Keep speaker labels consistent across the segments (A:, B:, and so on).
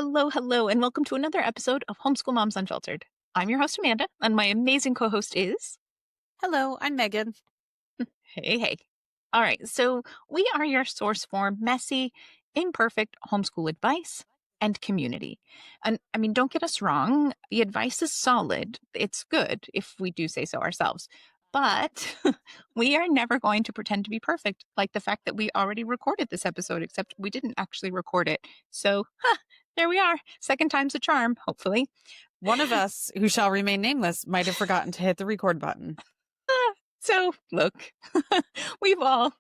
A: Hello, and welcome to another episode of Homeschool Moms Unfiltered. I'm your host, Amanda, and my amazing co-host is...
B: Hello, I'm Meagan.
A: Hey. All right, so we are your source for messy, imperfect homeschool advice and community. And I mean, don't get us wrong, the advice is solid. It's good, if we do say so ourselves. But we are never going to pretend to be perfect, like the fact that we already recorded this episode, except we didn't actually record it. So, there we are. Second time's a charm, hopefully.
B: One of us, who shall remain nameless, might have forgotten to hit the record button.
A: So, look, we've all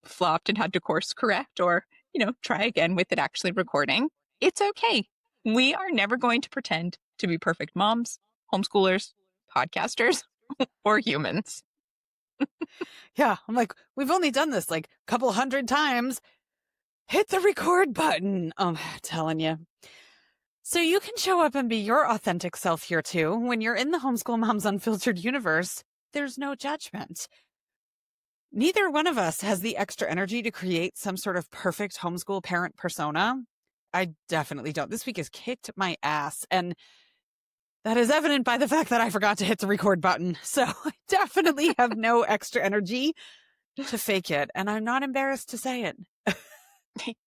A: flopped and had to course correct or, try again with it actually recording. It's okay. We are never going to pretend to be perfect moms, homeschoolers, podcasters, or humans.
B: Yeah, I'm like, we've only done this like a couple hundred times. Hit the record button. I'm telling you. So you can show up and be your authentic self here too. When you're in the Homeschool Moms Unfiltered universe, there's no judgment. Neither one of us has the extra energy to create some sort of perfect homeschool parent persona. I definitely don't. This week has kicked my ass, and that is evident by the fact that I forgot to hit the record button. So I definitely have no extra energy to fake it, and I'm not embarrassed to say it.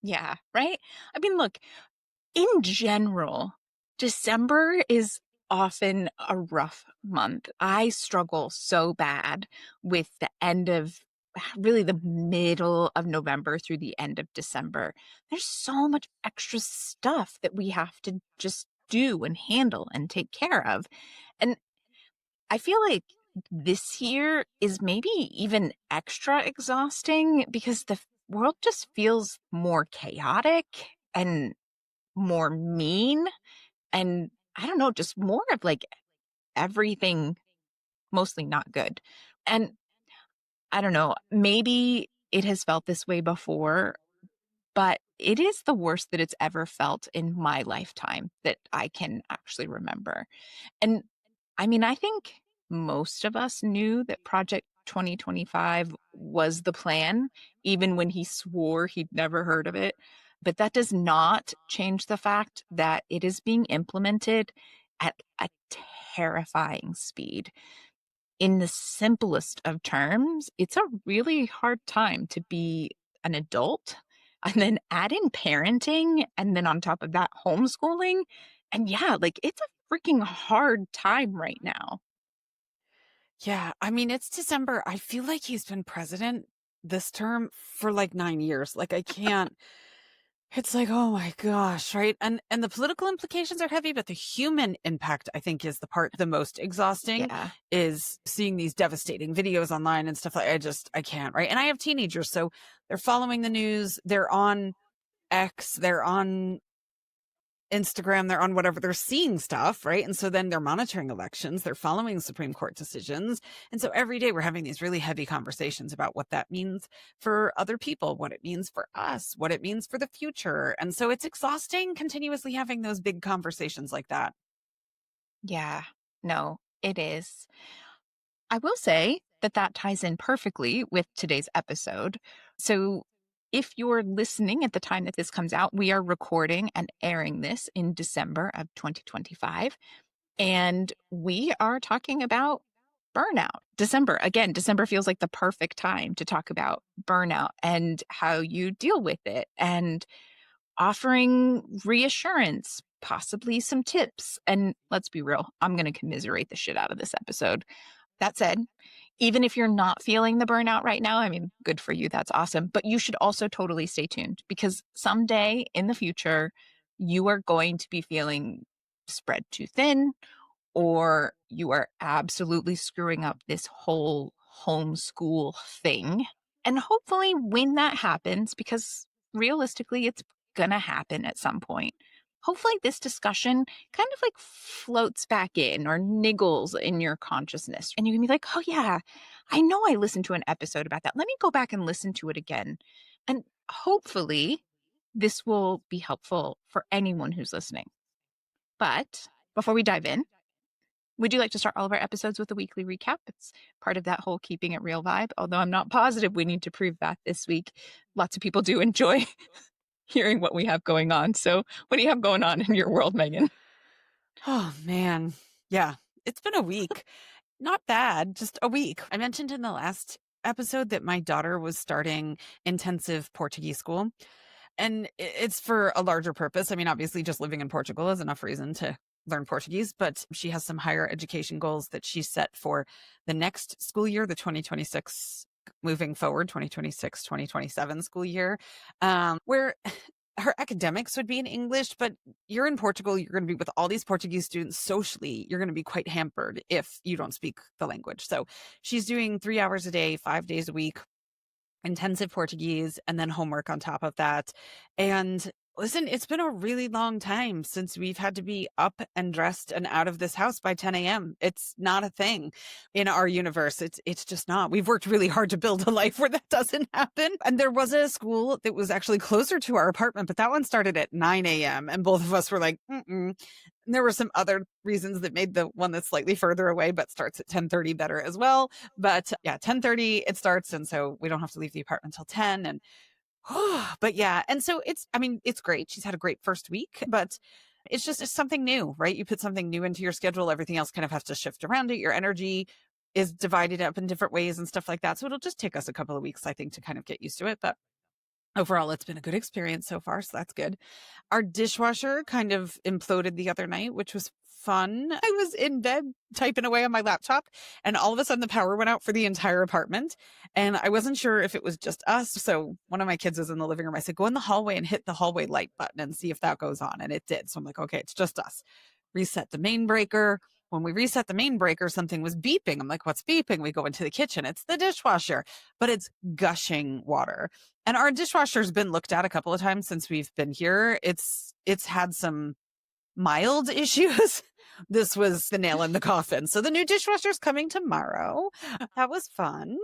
A: Yeah, right? I mean, look, in general, December is often a rough month. I struggle so bad with the end of really the middle of November through the end of December. There's so much extra stuff that we have to just do and handle and take care of. And I feel like this year is maybe even extra exhausting because the world just feels more chaotic and more mean and I don't know, just more of like everything mostly not good. And I don't know, maybe it has felt this way before, but it is the worst that it's ever felt in my lifetime that I can actually remember. And I mean, I think most of us knew that Project 2025 was the plan, even when he swore he'd never heard of it. But that does not change the fact that it is being implemented at a terrifying speed. In the simplest of terms, it's a really hard time to be an adult and then add in parenting and then on top of that, homeschooling. And yeah, like it's a freaking hard time right now.
B: Yeah, I mean, it's December. I feel like he's been president this term for like 9 years. Like, I can't. It's like, oh my gosh, right? And the political implications are heavy, but the human impact, I think, is the part the most exhausting,
A: Yeah.
B: is seeing these devastating videos online and stuff like I can't, right? And I have teenagers, so they're following the news, they're on X, they're on Instagram, they're on whatever, they're seeing stuff, right? And so then they're monitoring elections, they're following Supreme Court decisions. And so every day we're having these really heavy conversations about what that means for other people, what it means for us, what it means for the future. And so it's exhausting continuously having those big conversations like that.
A: Yeah. No, it is. I will say that that ties in perfectly with today's episode. So, if you're listening at the time that this comes out, we are recording and airing this in December of 2025. And we are talking about burnout. December feels like the perfect time to talk about burnout and how you deal with it and offering reassurance, possibly some tips. And let's be real, I'm going to commiserate the shit out of this episode. That said, even if you're not feeling the burnout right now, I mean, good for you. That's awesome. But you should also totally stay tuned because someday in the future, you are going to be feeling spread too thin, or you are absolutely screwing up this whole homeschool thing. And hopefully, when that happens, because realistically, it's going to happen at some point, hopefully, this discussion kind of like floats back in or niggles in your consciousness. And you can be like, oh, yeah, I know I listened to an episode about that. Let me go back and listen to it again. And hopefully, this will be helpful for anyone who's listening. But before we dive in, we do like to start all of our episodes with a weekly recap. It's part of that whole keeping it real vibe, although I'm not positive we need to prove that this week. Lots of people do enjoy hearing what we have going on. So, what do you have going on in your world, Megan?
B: Oh, man. Yeah. It's been a week. Not bad, just a week. I mentioned in the last episode that my daughter was starting intensive Portuguese school, and it's for a larger purpose. I mean, obviously, just living in Portugal is enough reason to learn Portuguese, but she has some higher education goals that she set for the next school year, the 2026 moving forward, 2026, 2027 school year, where her academics would be in English, but you're in Portugal, you're going to be with all these Portuguese students socially. You're going to be quite hampered if you don't speak the language. So she's doing 3 hours a day, 5 days a week, intensive Portuguese, and then homework on top of that. And listen, it's been a really long time since we've had to be up and dressed and out of this house by 10 a.m. It's not a thing in our universe. It's just not. We've worked really hard to build a life where that doesn't happen. And there was a school that was actually closer to our apartment, but that one started at 9 a.m. And both of us were like, mm-mm. And there were some other reasons that made the one that's slightly further away, but starts at 10:30 better as well. But yeah, 10:30 it starts. And so we don't have to leave the apartment until 10. And but yeah, and so I mean, it's great. She's had a great first week, but it's something new, right? You put something new into your schedule, everything else kind of has to shift around it. Your energy is divided up in different ways and stuff like that. So it'll just take us a couple of weeks, I think, to kind of get used to it. But overall, it's been a good experience so far. So that's good. Our dishwasher kind of imploded the other night, which was fun. I was in bed typing away on my laptop, and all of a sudden the power went out for the entire apartment. And I wasn't sure if it was just us. So one of my kids was in the living room. I said, go in the hallway and hit the hallway light button and see if that goes on. And it did. So I'm like, okay, it's just us. Reset the main breaker. When we reset the main breaker, something was beeping. I'm like, what's beeping? We go into the kitchen. It's the dishwasher, but it's gushing water. And our dishwasher's been looked at a couple of times since we've been here. It's had some mild issues. This was the nail in the coffin. So the new dishwasher's coming tomorrow. That was fun.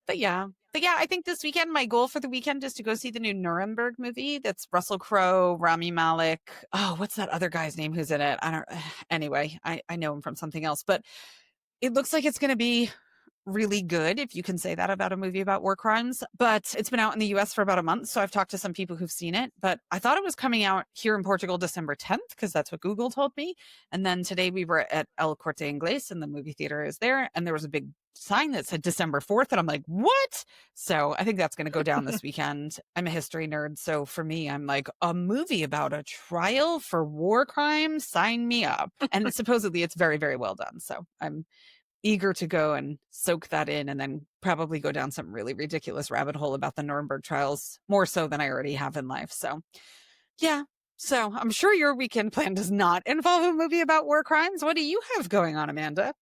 B: But yeah. I think this weekend, my goal for the weekend is to go see the new Nuremberg movie. That's Russell Crowe, Rami Malek. Oh, what's that other guy's name who's in it? I don't, anyway, I know him from something else, but it looks like it's going to be really good, if you can say that about a movie about war crimes. But it's been out in the US for about a month. So I've talked to some people who've seen it, but I thought it was coming out here in Portugal December 10th, because that's what Google told me. And then today we were at El Corte Inglés and the movie theater is there. And there was a big sign that said December 4th. And I'm like, what? So I think that's going to go down this weekend. I'm a history nerd. So for me, I'm like, a movie about a trial for war crimes, sign me up. And supposedly it's very, very well done. So I'm eager to go and soak that in, and then probably go down some really ridiculous rabbit hole about the Nuremberg trials, more so than I already have in life. So yeah. So I'm sure your weekend plan does not involve a movie about war crimes. What do you have going on, Amanda?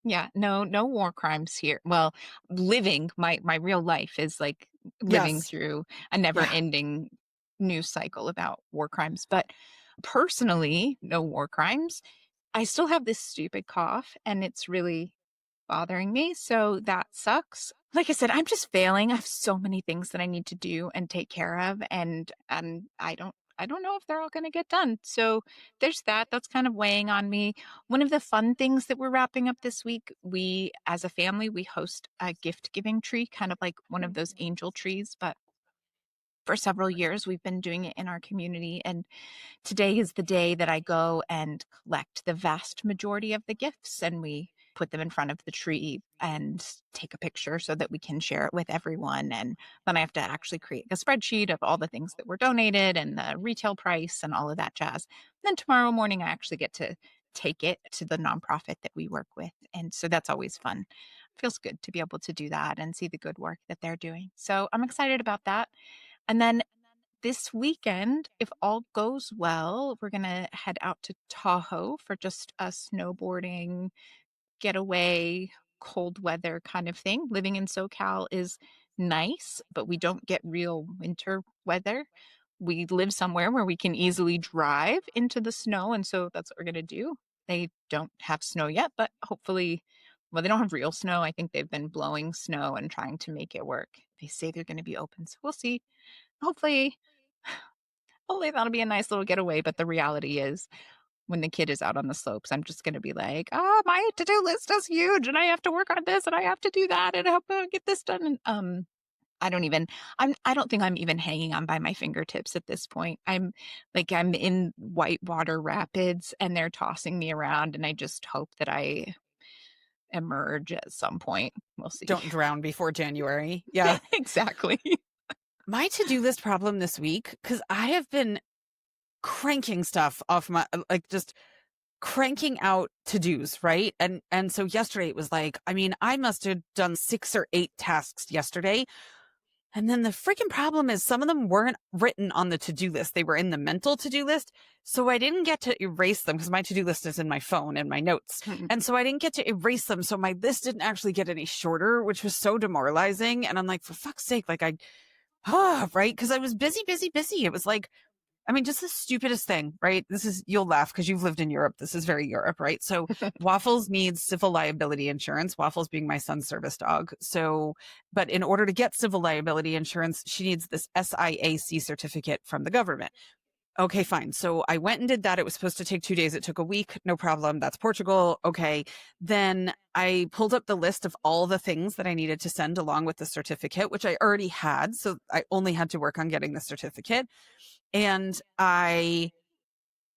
A: Yeah, no war crimes here. Well, living my real life is like living
B: Yes.
A: through a
B: Yeah.
A: never-ending news cycle about war crimes. But personally, no war crimes. I still have this stupid cough and it's really bothering me. So that sucks. Like I said, I'm just failing. I have so many things that I need to do and take care of, and I don't know if they're all going to get done. So there's that. That's kind of weighing on me. One of the fun things that we're wrapping up this week, we as a family, we host a gift giving tree, kind of like one of those angel trees, but for several years we've been doing it in our community, and today is the day that I go and collect the vast majority of the gifts, and we put them in front of the tree and take a picture so that we can share it with everyone. And then I have to actually create a spreadsheet of all the things that were donated and the retail price and all of that jazz. And then tomorrow morning, I actually get to take it to the nonprofit that we work with. And so that's always fun. Feels good to be able to do that and see the good work that they're doing. So I'm excited about that. And then this weekend, if all goes well, we're going to head out to Tahoe for just a snowboarding getaway, cold weather kind of thing. Living in SoCal is nice, but we don't get real winter weather. We live somewhere where we can easily drive into the snow, and so that's what we're going to do. They don't have snow yet, but hopefully, well, they don't have real snow. I think they've been blowing snow and trying to make it work. They say they're going to be open, so we'll see. Hopefully, hopefully that'll be a nice little getaway, but the reality is when the kid is out on the slopes, I'm just going to be like, my to-do list is huge and I have to work on this and I have to do that and I have to get this done. And I don't even I don't think I'm even hanging on by my fingertips at this point. I'm in whitewater rapids and they're tossing me around and I just hope that I emerge at some point. We'll see.
B: Don't drown before January. Yeah.
A: Exactly.
B: My to-do list problem this week, because I have been cranking stuff off my, like, just cranking out to-dos, right? And so yesterday it was like, I mean, I must have done 6 or 8 tasks yesterday. And then the freaking problem is some of them weren't written on the to-do list. They were in the mental to-do list. So I didn't get to erase them because my to-do list is in my phone and my notes. And so I didn't get to erase them. So my list didn't actually get any shorter, which was so demoralizing. And I'm like, for fuck's sake, like right? Because I was busy, busy, busy. It was like, I mean, just the stupidest thing, right? This is, you'll laugh because you've lived in Europe. This is very Europe, right? So Waffles needs civil liability insurance, Waffles being my son's service dog. So, but in order to get civil liability insurance, she needs this SIAC certificate from the government. Okay, fine. So I went and did that. It was supposed to take 2 days. It took a week. No problem. That's Portugal. Okay. Then I pulled up the list of all the things that I needed to send along with the certificate, which I already had. So I only had to work on getting the certificate. And I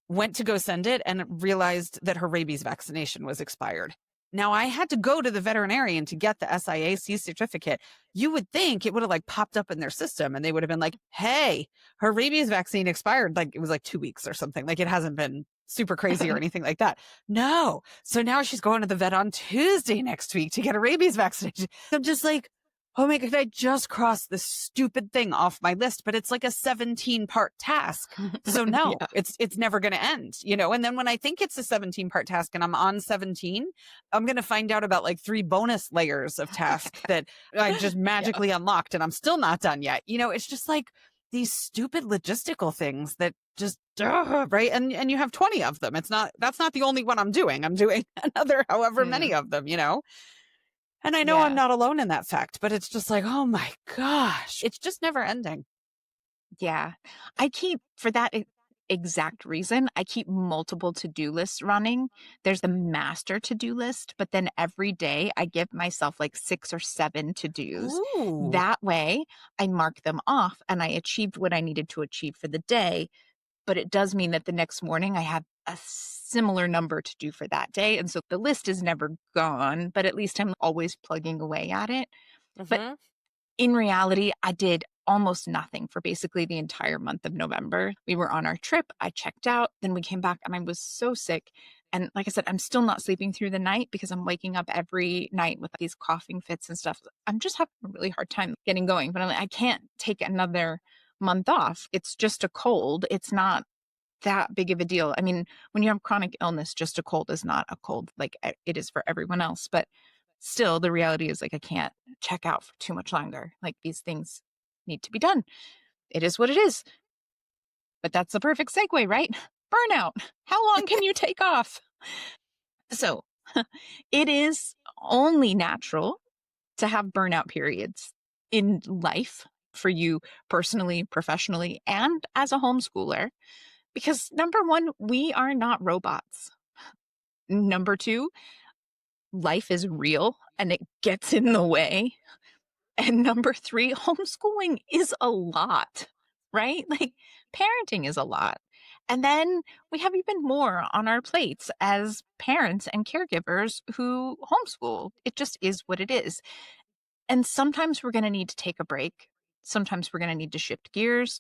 B: went to go send it and realized that her rabies vaccination was expired. Now I had to go to the veterinarian to get the SIAC certificate. You would think it would have like popped up in their system and they would have been like, hey, her rabies vaccine expired. Like it was like 2 weeks or something. Like it hasn't been super crazy or anything like that. No. So now she's going to the vet on Tuesday next week to get a rabies vaccination. I'm just like, oh my God, I just crossed this stupid thing off my list, but it's like a 17-part task. So no,
A: Yeah.
B: it's never going to end, you know? And then when I think it's a 17-part task and I'm on 17, I'm going to find out about like 3 bonus layers of tasks that I just
A: Yeah.
B: magically unlocked and I'm still not done yet. You know, it's just like these stupid logistical things that just, right? And you have 20 of them. That's not the only one I'm doing. I'm doing another however
A: Mm,
B: many of them, you know? And I know I'm
A: yeah.
B: not alone in that fact, but it's just like, oh my gosh, it's just never ending.
A: Yeah. I keep, for that exact reason, I keep multiple to-do lists running. There's the master to-do list, but then every day I give myself like 6 or 7 to-dos.
B: Ooh.
A: That way I mark them off and I achieved what I needed to achieve for the day. But it does mean that the next morning I have a similar number to do for that day. And so the list is never gone, but at least I'm always plugging away at it. But
B: Hmm.
A: in reality, I did almost nothing for basically the entire month of November. We were on our trip. I checked out. Then we came back and I was so sick. And like I said, I'm still not sleeping through the night because I'm waking up every night with these coughing fits and stuff. I'm just having a really hard time getting going. But I'm like, I can't take another month off. It's just a cold. It's not that big of a deal. I mean, when you have chronic illness, just a cold is not a cold like it is for everyone else. But still, the reality is like I can't check out for too much longer. Like these things need to be done. It is what it is. But that's the perfect segue, right? Burnout. How long can you take off? So it is only natural to have burnout periods in life for you personally, professionally, and as a homeschooler. Because number one, we are not robots. Number two, life is real and it gets in the way. And number three, homeschooling is a lot, right? Like parenting is a lot. And then we have even more on our plates as parents and caregivers who homeschool. It just is what it is. And sometimes we're going to need to take a break. Sometimes we're going to need to shift gears.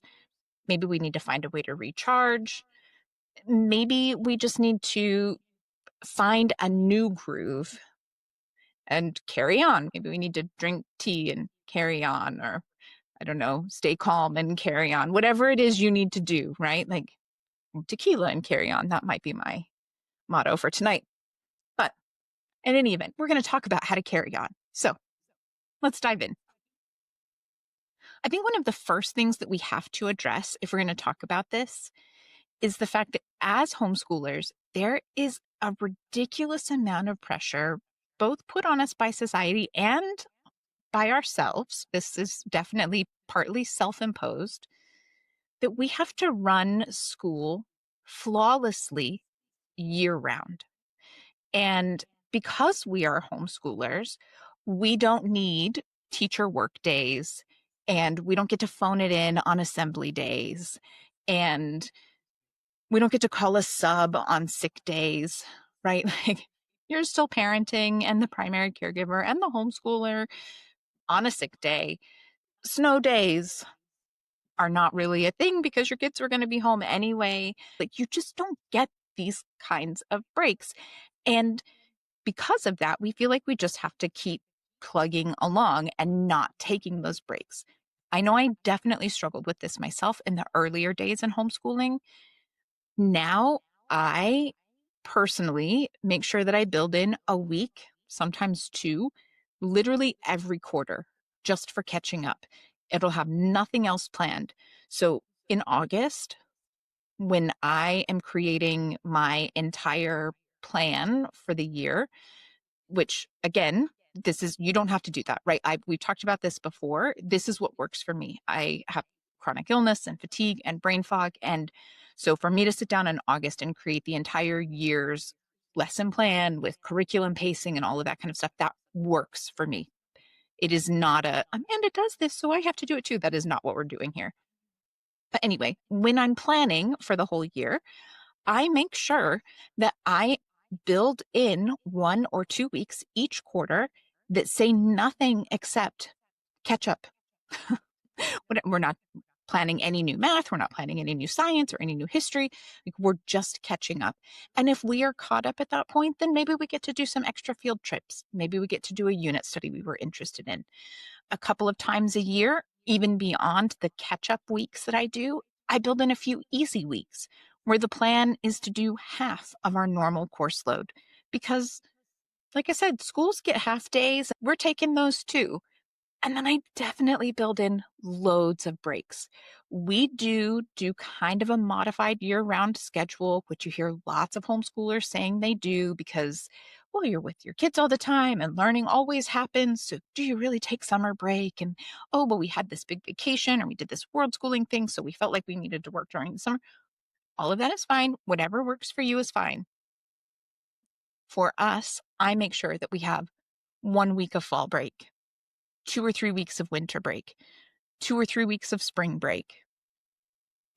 A: Maybe we need to find a way to recharge. Maybe we just need to find a new groove and carry on. Maybe we need to drink tea and carry on, or I don't know, stay calm and carry on. Whatever it is you need to do, right? Like tequila and carry on. That might be my motto for tonight. But in any event, we're going to talk about how to carry on. So let's dive in. I think one of the first things that we have to address if we're going to talk about this is the fact that as homeschoolers, there is a ridiculous amount of pressure, both put on us by society and by ourselves. This is definitely partly self imposed, that we have to run school flawlessly year round. And because we are homeschoolers, we don't need teacher work days and we don't get to phone it in on assembly days, and we don't get to call a sub on sick days, right? Like, you're still parenting and the primary caregiver and the homeschooler on a sick day. Snow days are not really a thing because your kids are going to be home anyway. Like, you just don't get these kinds of breaks. And because of that, we feel like we just have to keep plugging along and not taking those breaks. I know I definitely struggled with this myself in the earlier days in homeschooling. Now, I personally make sure that I build in a week, sometimes two, literally every quarter, just for catching up. It'll have nothing else planned. So in August, when I am creating my entire plan for the year, which again, this is, you don't have to do that, right? We've talked about this before. This is what works for me. I have chronic illness and fatigue and brain fog. And so for me to sit down in August and create the entire year's lesson plan with curriculum pacing and all of that kind of stuff, that works for me. It is not Amanda does this, so I have to do it too. That is not what we're doing here. But anyway, when I'm planning for the whole year, I make sure that I build in 1 or 2 weeks each quarter that say nothing except catch up. We're not planning any new math. We're not planning any new science or any new history. Like, we're just catching up. And if we are caught up at that point, then maybe we get to do some extra field trips. Maybe we get to do a unit study we were interested in. A couple of times a year, even beyond the catch-up weeks that I do, I build in a few easy weeks where the plan is to do half of our normal course load. Because, like I said, schools get half days. We're taking those too. And then I definitely build in loads of breaks. We do kind of a modified year-round schedule, which you hear lots of homeschoolers saying they do because, well, you're with your kids all the time and learning always happens. So do you really take summer break? And, oh, well, we had this big vacation or we did this world schooling thing, so we felt like we needed to work during the summer. All of that is fine. Whatever works for you is fine. For us, I make sure that we have 1 week of fall break, 2 or 3 weeks of winter break, 2 or 3 weeks of spring break.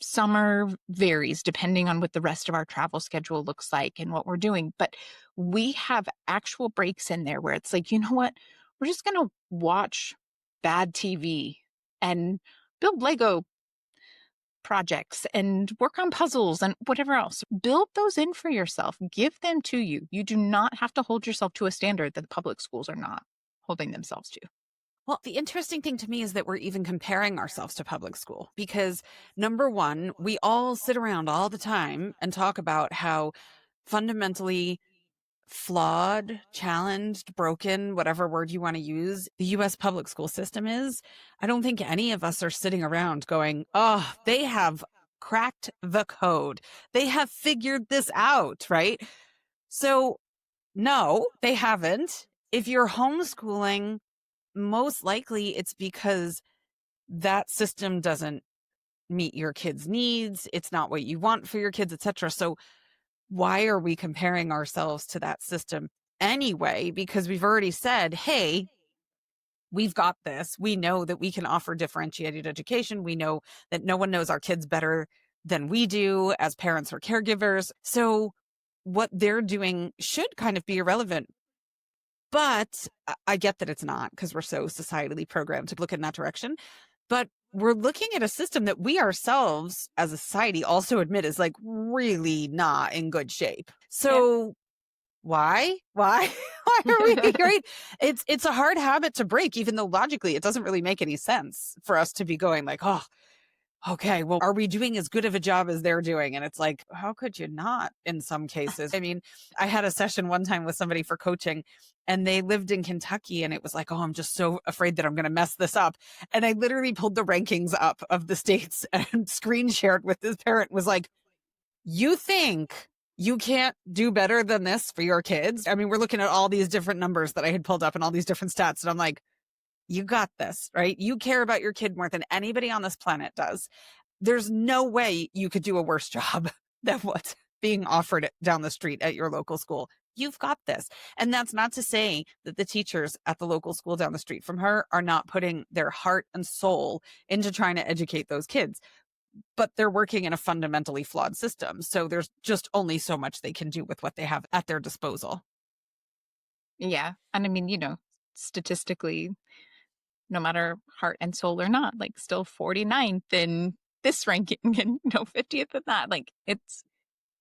A: Summer varies depending on what the rest of our travel schedule looks like and what we're doing. But we have actual breaks in there where it's like, you know what? We're just going to watch bad TV and build Lego projects and work on puzzles and whatever else. Build those in for yourself. Give them to you. You do not have to hold yourself to a standard that the public schools are not holding themselves to.
B: Well, the interesting thing to me is that we're even comparing ourselves to public school because, number one, we all sit around all the time and talk about how fundamentally flawed, challenged, broken, whatever word you want to use, the US public school system is. I don't think any of us are sitting around going, oh, they have cracked the code. They have figured this out, right? So no, they haven't. If you're homeschooling, most likely it's because that system doesn't meet your kids' needs. It's not what you want for your kids, etc. So why are we comparing ourselves to that system anyway? Because we've already said, hey, we've got this. We know that we can offer differentiated education. We know that no one knows our kids better than we do as parents or caregivers. So what they're doing should kind of be irrelevant. But I get that it's not because we're so societally programmed to look in that direction. But we're looking at a system that we ourselves as a society also admit is like really not in good shape. So why? Why are we right? It's a hard habit to break, even though logically it doesn't really make any sense for us to be going like, oh, okay, well, are we doing as good of a job as they're doing? And it's like, how could you not in some cases? I mean, I had a session one time with somebody for coaching and they lived in Kentucky and it was like, oh, I'm just so afraid that I'm going to mess this up. And I literally pulled the rankings up of the states and screen shared with this parent was like, you think you can't do better than this for your kids? I mean, we're looking at all these different numbers that I had pulled up and all these different stats. And I'm like, you got this, right? You care about your kid more than anybody on this planet does. There's no way you could do a worse job than what's being offered down the street at your local school. you've got this. And that's not to say that the teachers at the local school down the street from her are not putting their heart and soul into trying to educate those kids, but they're working in a fundamentally flawed system. So there's just only so much they can do with what they have at their disposal.
A: Yeah. And I mean, statistically, no matter heart and soul or not, like still 49th in this ranking and 50th in that. Like it's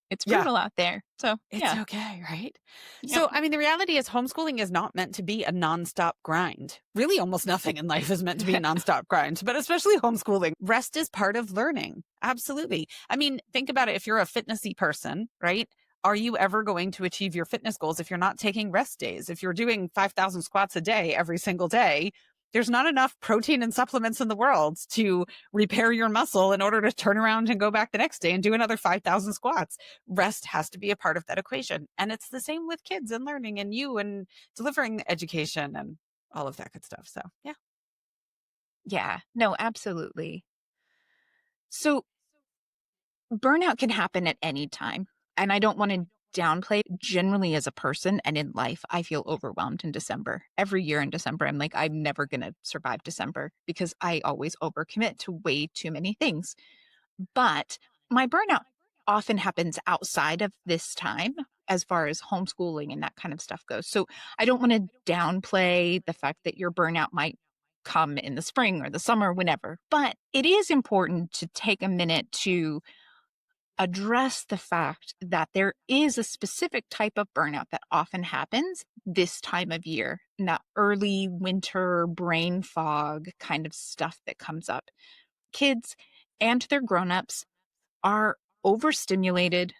B: Yeah.
A: brutal out there. So
B: It's
A: yeah.
B: okay, right?
A: Yep.
B: So, I mean, the reality is homeschooling is not meant to be a nonstop grind. Really, almost nothing in life is meant to be a nonstop grind, but especially homeschooling. Rest is part of learning. Absolutely. I mean, think about it. If you're a fitnessy person, right? Are you ever going to achieve your fitness goals if you're not taking rest days? If you're doing 5,000 squats a day every single day, there's not enough protein and supplements in the world to repair your muscle in order to turn around and go back the next day and do another 5,000 squats. Rest has to be a part of that equation. And it's the same with kids and learning and you and delivering education and all of that good stuff. So, yeah.
A: Yeah. No, absolutely. So burnout can happen at any time. And I don't want to downplay it. Generally as a person and in life, I feel overwhelmed in December. Every year in December, I'm like, I'm never going to survive December because I always overcommit to way too many things. But my burnout often happens outside of this time as far as homeschooling and that kind of stuff goes. So I don't want to downplay the fact that your burnout might come in the spring or the summer, whenever. But it is important to take a minute to address the fact that there is a specific type of burnout that often happens this time of year, and that early winter brain fog kind of stuff that comes up. Kids and their grown-ups are overstimulated,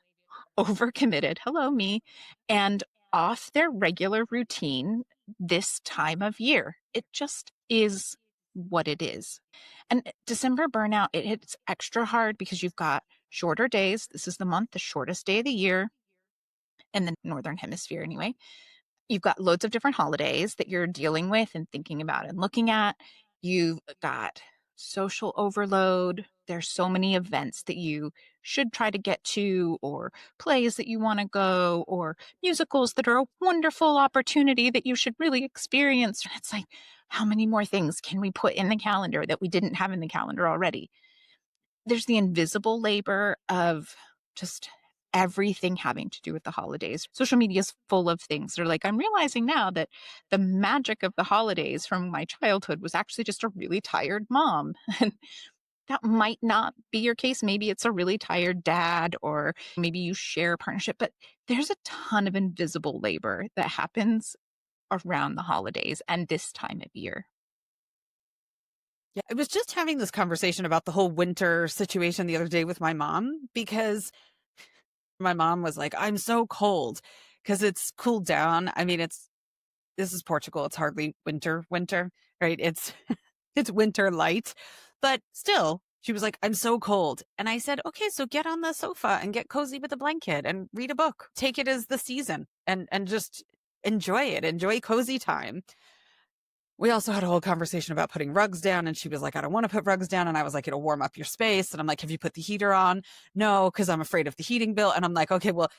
A: overcommitted, hello me, and off their regular routine this time of year. It just is what it is. And December burnout, it hits extra hard because you've got shorter days. This is the month, the shortest day of the year in the Northern Hemisphere, anyway. You've got loads of different holidays that you're dealing with and thinking about and looking at. You've got social overload. There's so many events that you should try to get to, or plays that you want to go, or musicals that are a wonderful opportunity that you should really experience. It's like, how many more things can we put in the calendar that we didn't have in the calendar already? There's the invisible labor of just everything having to do with the holidays. Social media is full of things. They're like, I'm realizing now that the magic of the holidays from my childhood was actually just a really tired mom. And that might not be your case. Maybe it's a really tired dad, or maybe you share a partnership, but there's a ton of invisible labor that happens around the holidays and this time of year.
B: Yeah. I was just having this conversation about the whole winter situation the other day with my mom because my mom was like, I'm so cold because it's cooled down. I mean, this is Portugal. It's hardly winter, right? It's winter light, but still she was like, I'm so cold. And I said, okay, so get on the sofa and get cozy with a blanket and read a book. Take it as the season and just enjoy it. Enjoy cozy time. We also had a whole conversation about putting rugs down, and she was like, I don't want to put rugs down. And I was like, it'll warm up your space. And I'm like, have you put the heater on? No, because I'm afraid of the heating bill. And I'm like, okay, well,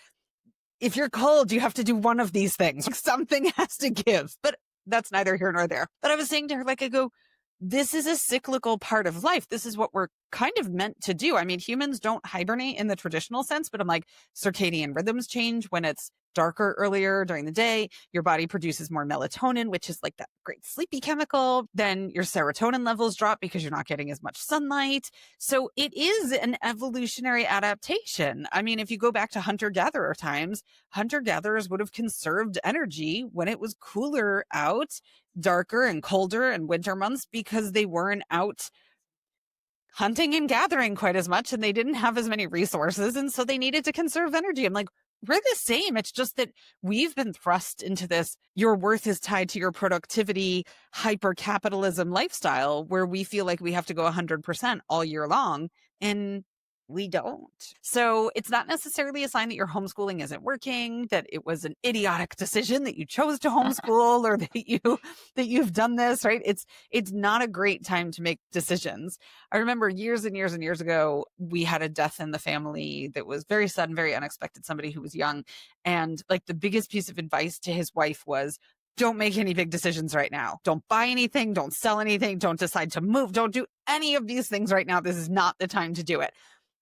B: if you're cold, you have to do one of these things. Like, something has to give. But that's neither here nor there. But I was saying to her, like, I go, this is a cyclical part of life. This is what we're kind of meant to do. I mean, humans don't hibernate in the traditional sense, but I'm like, circadian rhythms change when it's darker earlier during the day. Your body produces more melatonin, which is like that great sleepy chemical. Then your serotonin levels drop because you're not getting as much sunlight. So it is an evolutionary adaptation. I mean, if you go back to hunter-gatherer times, hunter-gatherers would have conserved energy when it was cooler out, darker and colder in winter months, because they weren't out hunting and gathering quite as much and they didn't have as many resources. And so they needed to conserve energy. I'm like, we're the same. It's just that we've been thrust into this, your worth is tied to your productivity, hyper capitalism lifestyle where we feel like we have to go 100% all year long. And We don't. So it's not necessarily a sign that your homeschooling isn't working, that it was an idiotic decision that you chose to homeschool or that you've done this, right? It's not a great time to make decisions. I remember years and years and years ago, we had a death in the family that was very sudden, very unexpected, somebody who was young. And like the biggest piece of advice to his wife was, don't make any big decisions right now. Don't buy anything. Don't sell anything. Don't decide to move. Don't do any of these things right now. This is not the time to do it.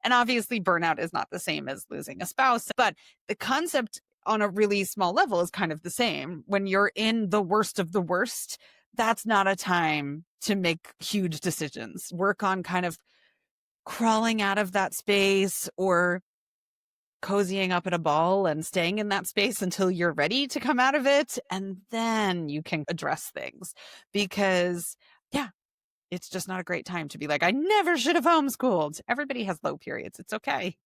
B: And obviously, burnout is not the same as losing a spouse, but the concept on a really small level is kind of the same. When you're in the worst of the worst, that's not a time to make huge decisions. Work on kind of crawling out of that space or cozying up in a ball and staying in that space until you're ready to come out of it. And then you can address things because, yeah, it's just not a great time to be like, I never should have homeschooled. Everybody has low periods. It's okay.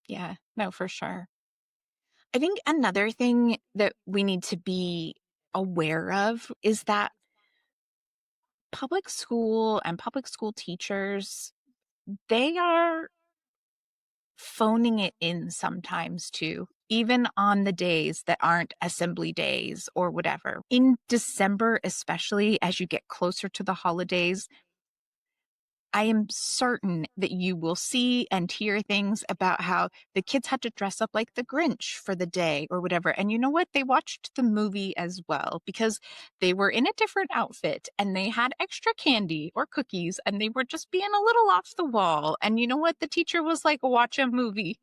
A: Yeah, no, for sure. I think another thing that we need to be aware of is that public school and public school teachers, they are phoning it in sometimes too, even on the days that aren't assembly days or whatever. In December, especially as you get closer to the holidays, I am certain that you will see and hear things about how the kids had to dress up like the Grinch for the day or whatever. And you know what? They watched the movie as well because they were in a different outfit and they had extra candy or cookies and they were just being a little off the wall. And you know what? The teacher was like, watch a movie.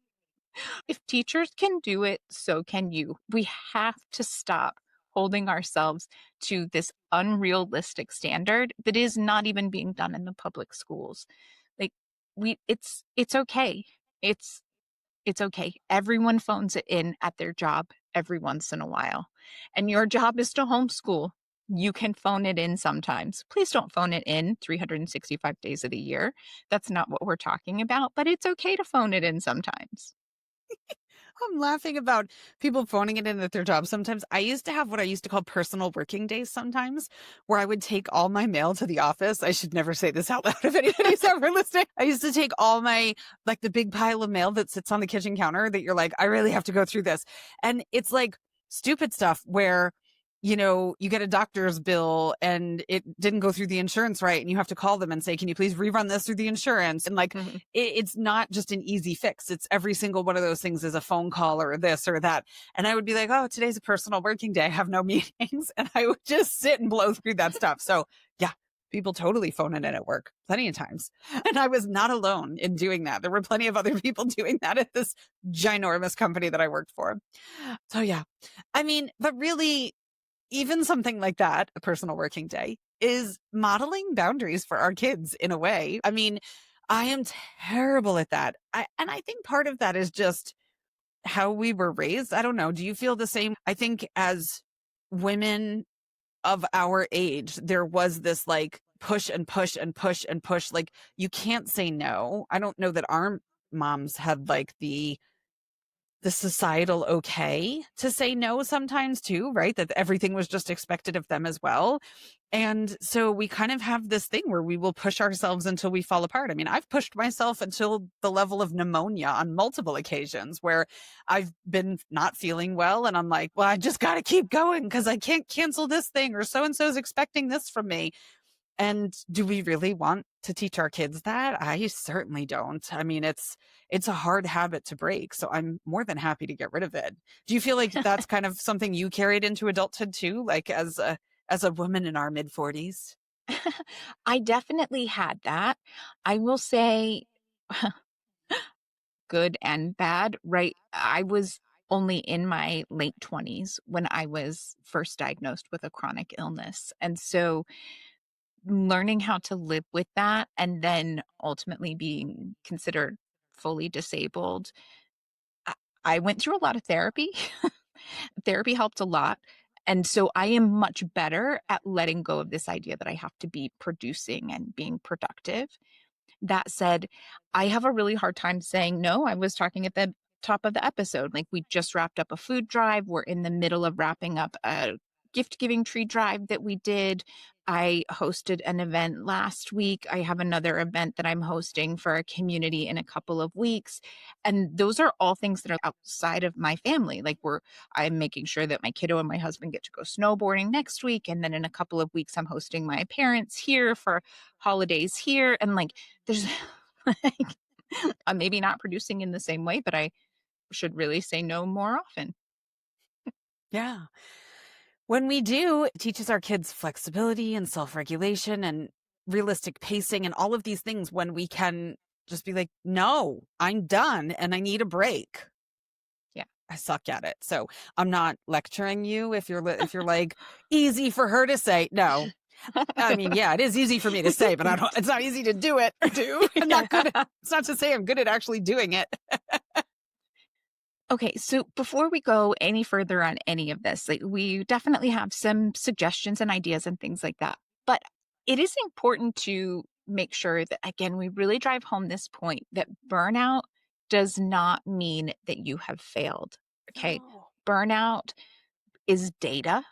A: If teachers can do it, so can you. We have to stop holding ourselves to this unrealistic standard that is not even being done in the public schools. Like it's okay. It's it's okay. Everyone phones it in at their job every once in a while. And your job is to homeschool. You can phone it in sometimes. Please don't phone it in 365 days of the year. That's not what we're talking about, but it's okay to phone it in sometimes.
B: I'm laughing about people phoning it in at their job. Sometimes I used to have what I used to call personal working days sometimes, where I would take all my mail to the office. I should never say this out loud if anybody's ever listening. I used to take all my, like the big pile of mail that sits on the kitchen counter that you're like, I really have to go through this. And it's like stupid stuff where, you know, you get a doctor's bill and it didn't go through the insurance right. And you have to call them and say, can you please rerun this through the insurance? And like,
A: Mhm.
B: it's not just an easy fix. It's every single one of those things is a phone call or this or that. And I would be like, oh, today's a personal working day. I have no meetings. And I would just sit and blow through that stuff. So yeah, people totally phone it in at work plenty of times. And I was not alone in doing that. There were plenty of other people doing that at this ginormous company that I worked for. So yeah, I mean, but really, even something like that, a personal working day, is modeling boundaries for our kids in a way. I mean, I am terrible at that. And I think part of that is just how we were raised. I don't know. Do you feel the same? I think as women of our age, there was this like push and push and push and push. Like you can't say no. I don't know that our moms had like the societal okay to say no sometimes too, right? That everything was just expected of them as well. And so we kind of have this thing where we will push ourselves until we fall apart. I mean, I've pushed myself until the level of pneumonia on multiple occasions where I've been not feeling well. And I'm like, well, I just got to keep going because I can't cancel this thing or so and so is expecting this from me. And do we really want to teach our kids that? I certainly don't. I mean, it's a hard habit to break, so I'm more than happy to get rid of it. Do you feel like that's kind of something you carried into adulthood too, like as a woman in our mid 40s?
A: I definitely had that. I will say good and bad, right? I was only in my late 20s when I was first diagnosed with a chronic illness. And so learning how to live with that and then ultimately being considered fully disabled, I, I went through a lot of therapy. Therapy helped a lot. And so I am much better at letting go of this idea that I have to be producing and being productive. That said, I have a really hard time saying no. I was talking at the top of the episode. Like we just wrapped up a food drive. We're in the middle of wrapping up a gift giving tree drive that we did. I hosted an event last week. I have another event that I'm hosting for a community in a couple of weeks. And those are all things that are outside of my family. Like I'm making sure that my kiddo and my husband get to go snowboarding next week. And then in a couple of weeks, I'm hosting my parents here for holidays here. And like, there's like, I'm maybe not producing in the same way, but I should really say no more often.
B: Yeah. When we do, it teaches our kids flexibility and self-regulation and realistic pacing and all of these things when we can just be like, no, I'm done and I need a break.
A: Yeah.
B: I suck at it. So I'm not lecturing you if you're like easy for her to say. No. I mean, yeah, it is easy for me to say, but it's not easy to do it or do. I'm not good it's not to say I'm good at actually doing it.
A: Okay, so before we go any further on any of this, like we definitely have some suggestions and ideas and things like that. But it is important to make sure that, again, we really drive home this point that burnout does not mean that you have failed. Okay.
B: No.
A: Burnout is data,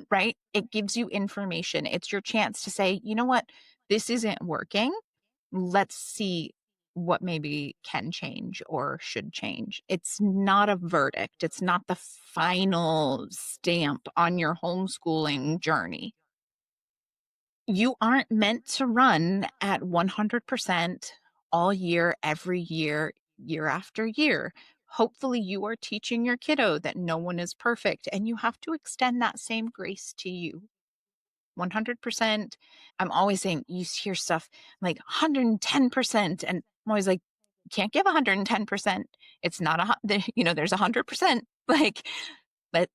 A: right? It gives you information. It's your chance to say, you know what, this isn't working. Let's see what maybe can change or should change. It's not a verdict. It's not the final stamp on your homeschooling journey. You aren't meant to run at 100% all year, every year, year after year. Hopefully, you are teaching your kiddo that no one is perfect, and you have to extend that same grace to you. 100%. I'm always saying you hear stuff like 110%. And I'm always like, you can't give 110%. It's not there's 100%. Like, like,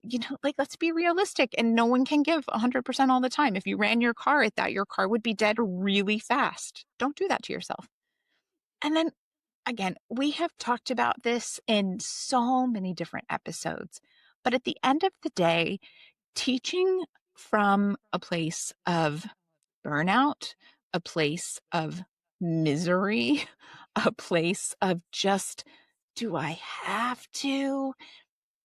A: let's be realistic. And no one can give 100% all the time. If you ran your car at that, your car would be dead really fast. Don't do that to yourself. And then again, we have talked about this in so many different episodes. But at the end of the day, teaching from a place of burnout, a place of misery, a place of just, do I have to?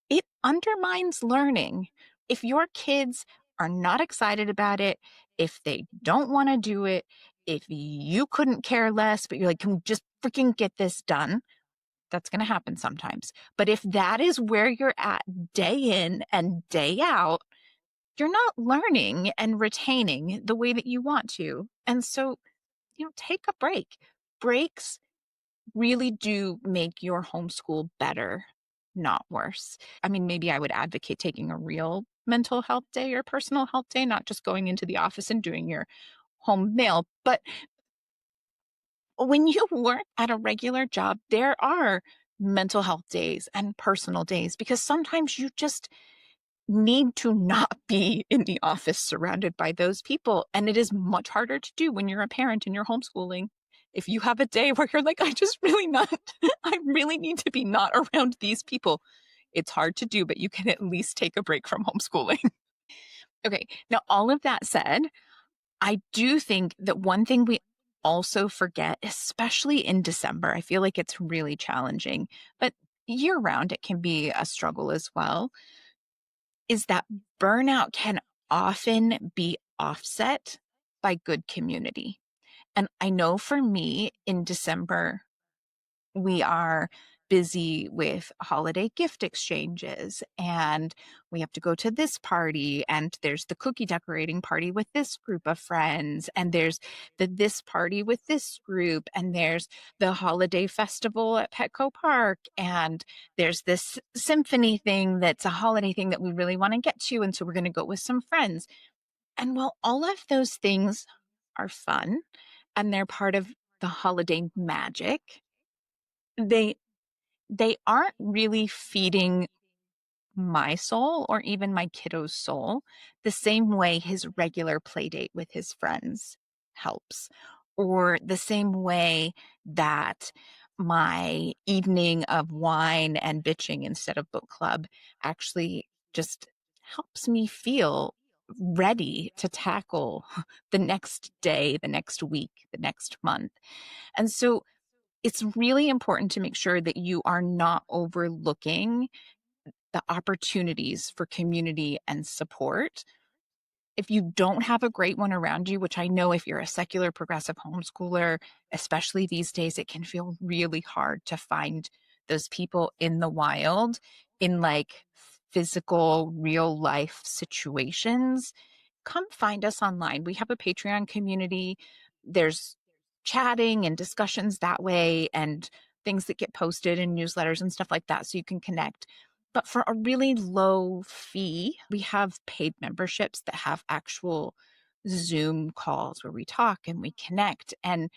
A: It undermines learning. If your kids are not excited about it, if they don't want to do it, if you couldn't care less, but you're like, can we just freaking get this done? That's going to happen sometimes. But if that is where you're at day in and day out, you're not learning and retaining the way that you want to. And so, take a break. Breaks really do make your homeschool better, not worse. I mean, maybe I would advocate taking a real mental health day or personal health day, not just going into the office and doing your home mail. But when you work at a regular job, there are mental health days and personal days because sometimes you just need to not be in the office surrounded by those people. And it is much harder to do when you're a parent and you're homeschooling. If you have a day where you're like, I really need to be not around these people. It's hard to do, but you can at least take a break from homeschooling. Okay. Now, all of that said, I do think that one thing we also forget, especially in December, I feel like it's really challenging, but year round, it can be a struggle as well, is that burnout can often be offset by good community. And I know for me in December, we are busy with holiday gift exchanges and we have to go to this party and there's the cookie decorating party with this group of friends and there's this party with this group and there's the holiday festival at Petco Park and there's this symphony thing that's a holiday thing that we really want to get to, and so we're going to go with some friends. And while all of those things are fun and they're part of the holiday magic, they they aren't really feeding my soul or even my kiddo's soul the same way his regular play date with his friends helps, or the same way that my evening of wine and bitching instead of book club actually just helps me feel ready to tackle the next day, the next week, the next month. And so it's really important to make sure that you are not overlooking the opportunities for community and support. If you don't have a great one around you, which I know if you're a secular progressive homeschooler, especially these days, it can feel really hard to find those people in the wild in like physical, real life situations. Come find us online. We have a Patreon community. There's chatting and discussions that way, and things that get posted in newsletters and stuff like that so you can connect. But for a really low fee, we have paid memberships that have actual Zoom calls where we talk and we connect. And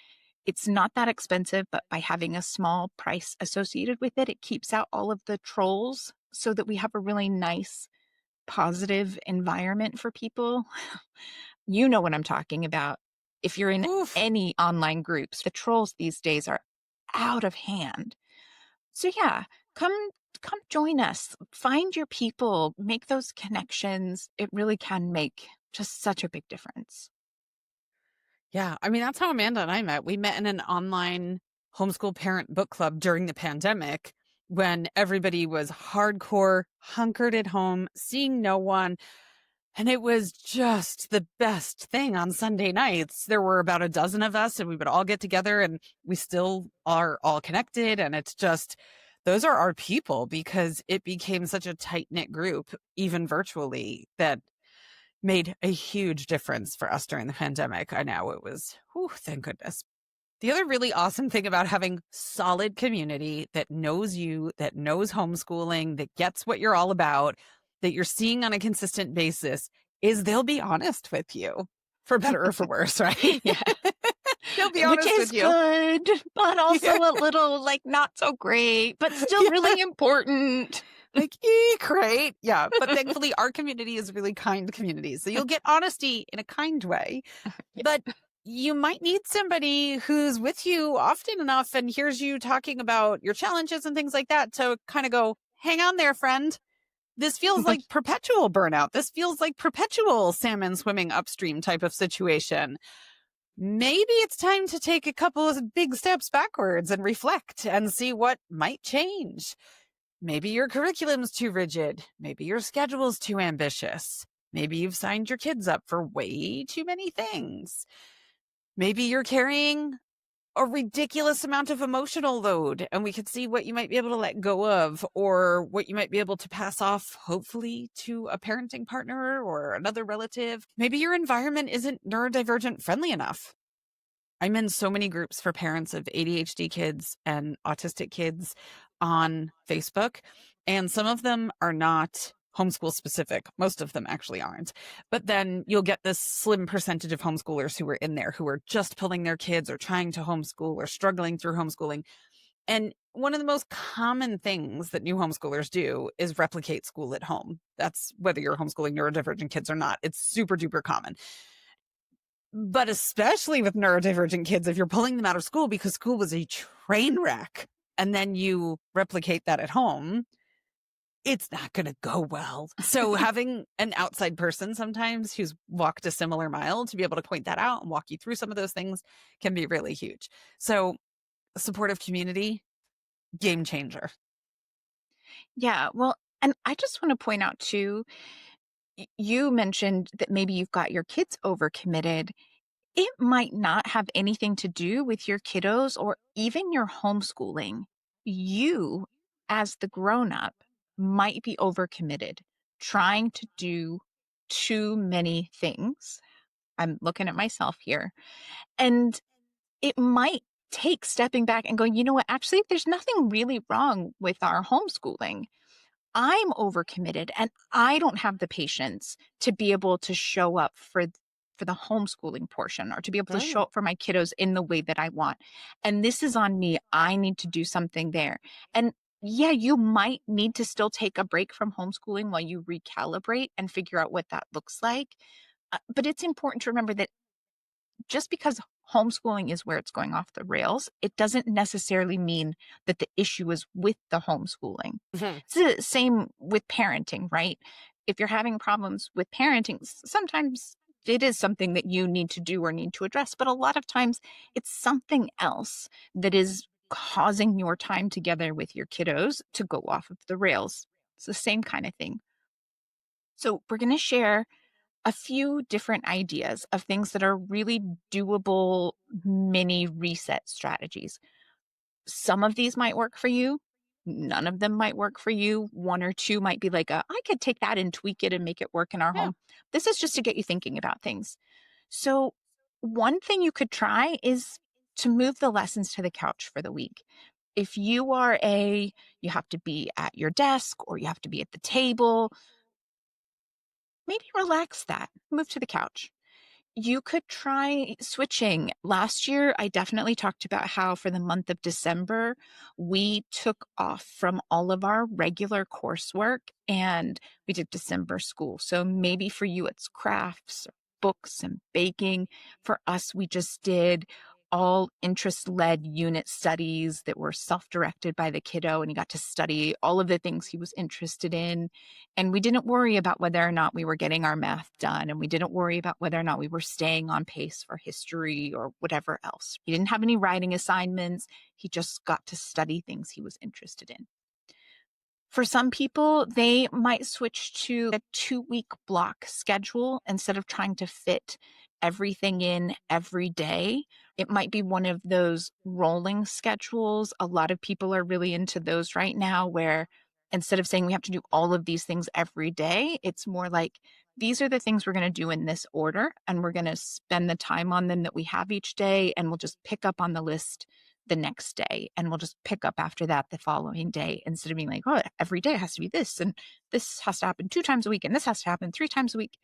A: it's not that expensive, but by having a small price associated with it, it keeps out all of the trolls so that we have a really nice, positive environment for people. You know what I'm talking about. If you're in
B: Oof.
A: any online groups, the trolls these days are out of hand. So yeah, come come join us. Find your people, make those connections. It really can make just such a big difference.
B: Yeah. I mean, that's how Amanda and I met. We met in an online homeschool parent book club during the pandemic when everybody was hardcore, hunkered at home, seeing no one. And it was just the best thing on Sunday nights. There were about a dozen of us, and we would all get together, and we still are all connected. And it's just, those are our people because it became such a tight knit group, even virtually, that made a huge difference for us during the pandemic. I know it was, whew, thank goodness. The other really awesome thing about having solid community that knows you, that knows homeschooling, that gets what you're all about, that you're seeing on a consistent basis is they'll be honest with you, for better or for worse, right?
A: Yeah.
B: They'll be
A: Which
B: honest
A: is
B: with you.
A: good, but also
B: Yeah.
A: a little like not so great, but still
B: Yeah.
A: really important.
B: Like, eek, right? Yeah. But thankfully, our community is a really kind community. So you'll get honesty in a kind way. But you might need somebody who's with you often enough and hears you talking about your challenges and things like that to kind of go, hang on there, friend. This feels like perpetual burnout. This feels like perpetual salmon swimming upstream type of situation. Maybe it's time to take a couple of big steps backwards and reflect and see what might change. Maybe your curriculum's too rigid. Maybe your schedule's too ambitious. Maybe you've signed your kids up for way too many things. Maybe you're carrying a ridiculous amount of emotional load and we could see what you might be able to let go of or what you might be able to pass off, hopefully, to a parenting partner or another relative. Maybe your environment isn't neurodivergent friendly enough. I'm in so many groups for parents of ADHD kids and autistic kids on Facebook, and some of them are not homeschool specific. Most of them actually aren't. But then you'll get this slim percentage of homeschoolers who are in there who are just pulling their kids or trying to homeschool or struggling through homeschooling. And one of the most common things that new homeschoolers do is replicate school at home. That's whether you're homeschooling neurodivergent kids or not. It's super duper common. But especially with neurodivergent kids, if you're pulling them out of school because school was a train wreck and then you replicate that at home, it's not going to go well. So having an outside person sometimes who's walked a similar mile to be able to point that out and walk you through some of those things can be really huge. So supportive community, game changer.
A: Yeah, well, and I just want to point out too, you mentioned that maybe you've got your kids overcommitted. It might not have anything to do with your kiddos or even your homeschooling. You, as the grown up, might be overcommitted, trying to do too many things. I'm looking at myself here. And it might take stepping back and going, you know what, actually, there's nothing really wrong with our homeschooling. I'm overcommitted and I don't have the patience to be able to show up for the homeschooling portion or to be able to show
B: Right.
A: up for my kiddos in the way that I want. And this is on me. I need to do something there. And yeah, you might need to still take a break from homeschooling while you recalibrate and figure out what that looks like. But it's important to remember that just because homeschooling is where it's going off the rails, it doesn't necessarily mean that the issue is with the homeschooling.
B: Mhm.
A: It's the same with parenting, right? If you're having problems with parenting, sometimes it is something that you need to do or need to address, but a lot of times it's something else that is causing your time together with your kiddos to go off of the rails. It's the same kind of thing. So we're going to share a few different ideas of things that are really doable mini reset strategies. Some of these might work for you. None of them might work for you. One or two might be like, I could take that and tweak it and make it work in our
B: Yeah.
A: home. This is just to get you thinking about things. So, one thing you could try is to move the lessons to the couch for the week. If you have to be at your desk or you have to be at the table, maybe relax that, move to the couch. You could try switching. Last year, I definitely talked about how for the month of December, we took off from all of our regular coursework and we did December school. So maybe for you, it's crafts, books, and baking. For us, we just did all interest led unit studies that were self directed by the kiddo, and he got to study all of the things he was interested in. And we didn't worry about whether or not we were getting our math done. And we didn't worry about whether or not we were staying on pace for history or whatever else. He didn't have any writing assignments. He just got to study things he was interested in. For some people, they might switch to a 2-week block schedule instead of trying to fit everything in every day. It might be one of those rolling schedules. A lot of people are really into those right now, where instead of saying we have to do all of these things every day, it's more like these are the things we're going to do in this order, and we're going to spend the time on them that we have each day, and we'll just pick up on the list the next day, and we'll just pick up after that the following day, instead of being like, oh, every day has to be this, and this has to happen 2 times a week, and this has to happen 3 times a week.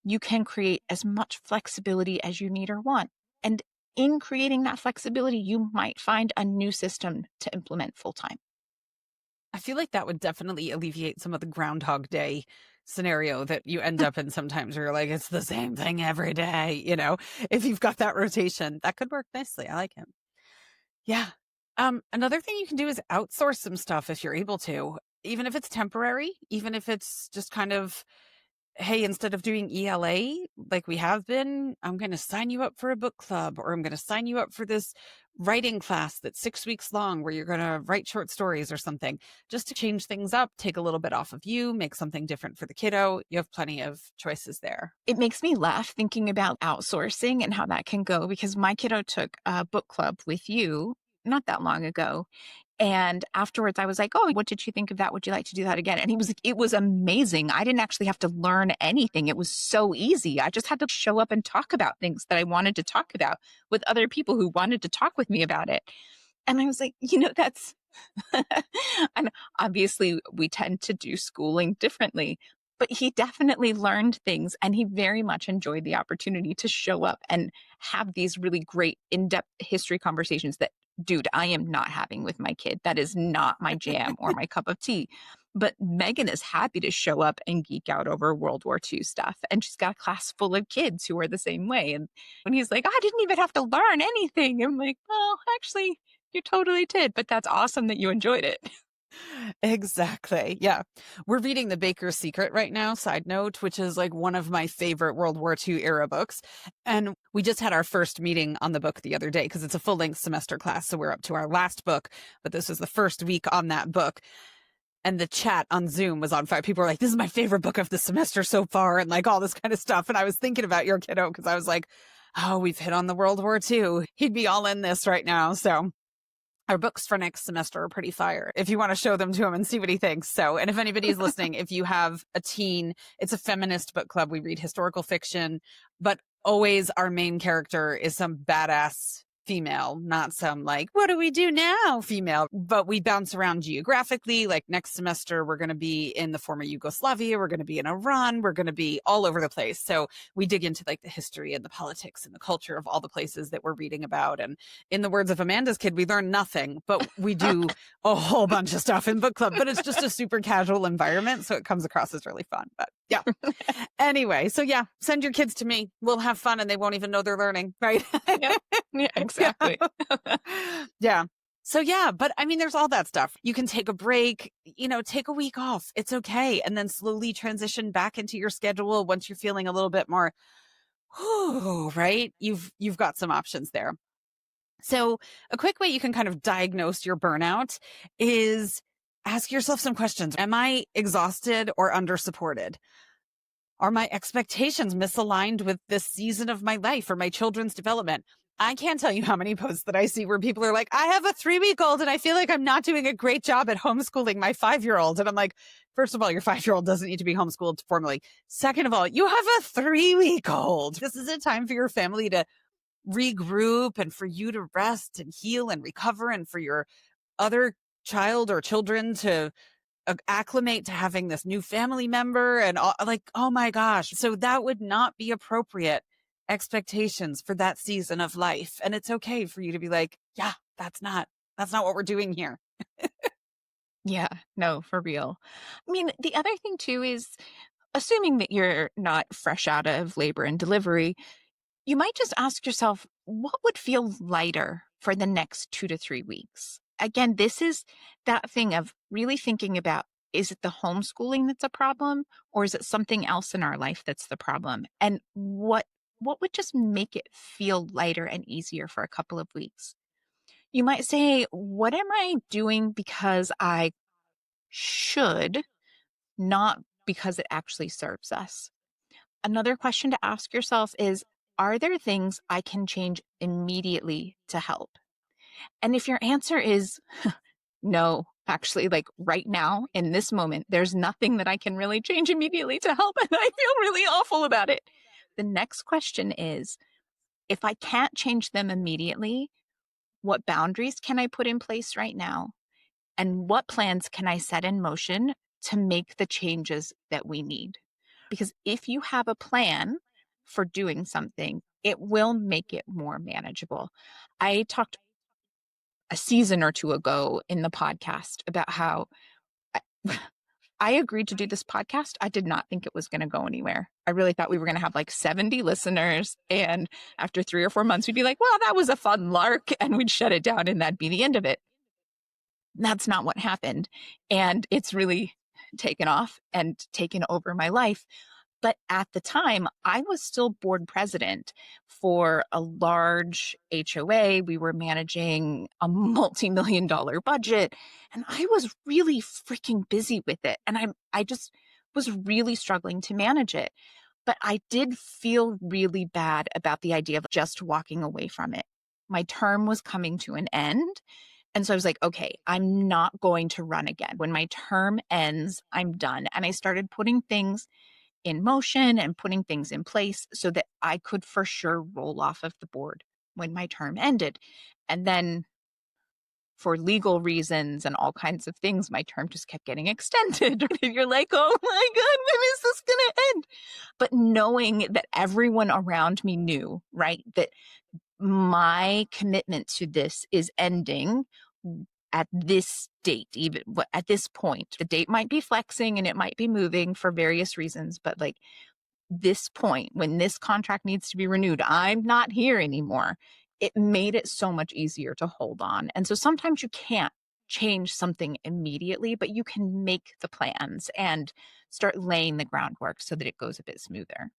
A: You can create as much flexibility as you need or want. And in creating that flexibility, you might find a new system to implement full time.
B: I feel like that would definitely alleviate some of the Groundhog Day scenario that you end up in sometimes where you're like, it's the same thing every day, if you've got that rotation, that could work nicely. I like it. Yeah. Another thing you can do is outsource some stuff if you're able to, even if it's temporary, even if it's just kind of, hey, instead of doing ELA like we have been, I'm going to sign you up for a book club, or I'm going to sign you up for this writing class that's 6 weeks long where you're going to write short stories or something, just to change things up, take a little bit off of you, make something different for the kiddo. You have plenty of choices there.
A: It makes me laugh thinking about outsourcing and how that can go, because my kiddo took a book club with you not that long ago. And afterwards, I was like, oh, what did you think of that? Would you like to do that again? And he was like, it was amazing. I didn't actually have to learn anything. It was so easy. I just had to show up and talk about things that I wanted to talk about with other people who wanted to talk with me about it. And I was like, that's, and obviously we tend to do schooling differently, but he definitely learned things, and he very much enjoyed the opportunity to show up and have these really great in-depth history conversations that, dude, I am not having with my kid. That is not my jam or my cup of tea. But Megan is happy to show up and geek out over World War II stuff. And she's got a class full of kids who are the same way. And when he's like, I didn't even have to learn anything, I'm like, well, actually, you totally did. But that's awesome that you enjoyed it.
B: Exactly. Yeah. We're reading The Baker's Secret right now, side note, which is like one of my favorite World War II era books. And we just had our first meeting on the book the other day because it's a full length semester class. So we're up to our last book, but this is the first week on that book. And the chat on Zoom was on fire. People were like, this is my favorite book of the semester so far, and like all this kind of stuff. And I was thinking about your kiddo because I was like, oh, we've hit on the World War II. He'd be all in this right now. So our books for next semester are pretty fire if you want to show them to him and see what he thinks. So, and if anybody's listening, if you have a teen, it's a feminist book club. We read historical fiction, but always our main character is some badass female, not some like, what do we do now female, but we bounce around geographically. Like next semester, we're going to be in the former Yugoslavia. We're going to be in Iran. We're going to be all over the place. So we dig into like the history and the politics and the culture of all the places that we're reading about. And in the words of Amanda's kid, we learn nothing, but we do a whole bunch of stuff in book club, but it's just a super casual environment. So it comes across as really fun, but yeah. Anyway, so yeah, send your kids to me. We'll have fun and they won't even know they're learning, right?
A: Yeah, yeah, exactly.
B: Yeah. So yeah, but I mean, there's all that stuff. You can take a break, take a week off. It's okay. And then slowly transition back into your schedule once you're feeling a little bit more, right? You've got some options there. So a quick way you can kind of diagnose your burnout is ask yourself some questions. Am I exhausted or under supported? Are my expectations misaligned with this season of my life or my children's development? I can't tell you how many posts that I see where people are like, I have a 3-week-old and I feel like I'm not doing a great job at homeschooling my 5-year-old. And I'm like, first of all, your 5-year-old doesn't need to be homeschooled formally. Second of all, you have a 3-week-old. This is a time for your family to regroup and for you to rest and heal and recover, and for your other child or children to acclimate to having this new family member and all, like, oh my gosh. So that would not be appropriate expectations for that season of life. And it's okay for you to be like, yeah, that's not what we're doing here.
A: Yeah, no, for real. I mean, the other thing too is assuming that you're not fresh out of labor and delivery, you might just ask yourself, what would feel lighter for the next 2 to 3 weeks? Again, this is that thing of really thinking about, is it the homeschooling that's a problem, or is it something else in our life that's the problem? And what would just make it feel lighter and easier for a couple of weeks? You might say, what am I doing because I should, not because it actually serves us? Another question to ask yourself is, are there things I can change immediately to help? And if your answer is no, actually, like right now in this moment, there's nothing that I can really change immediately to help, and I feel really awful about it. The next question is, if I can't change them immediately, what boundaries can I put in place right now? And what plans can I set in motion to make the changes that we need? Because if you have a plan for doing something, it will make it more manageable. I talked a season or two ago in the podcast about how I, I agreed to do this podcast. I did not think it was going to go anywhere. I really thought we were going to have like 70 listeners. And after 3 or 4 months, we'd be like, well, that was a fun lark. And we'd shut it down and that'd be the end of it. That's not what happened. And it's really taken off and taken over my life. But at the time, I was still board president for a large HOA. We were managing a multi-million dollar budget, and I was really freaking busy with it. And I just was really struggling to manage it. But I did feel really bad about the idea of just walking away from it. My term was coming to an end. And so I was like, okay, I'm not going to run again. When my term ends, I'm done. And I started putting things in motion and putting things in place so that I could for sure roll off of the board when my term ended. And then for legal reasons and all kinds of things, my term just kept getting extended. And you're like, oh my God, when is this going to end? But knowing that everyone around me knew, right, that my commitment to this is ending at this date, even at this point. The date might be flexing and it might be moving for various reasons, but like this point, when this contract needs to be renewed, I'm not here anymore. It made it so much easier to hold on. And so sometimes you can't change something immediately, but you can make the plans and start laying the groundwork so that it goes a bit smoother.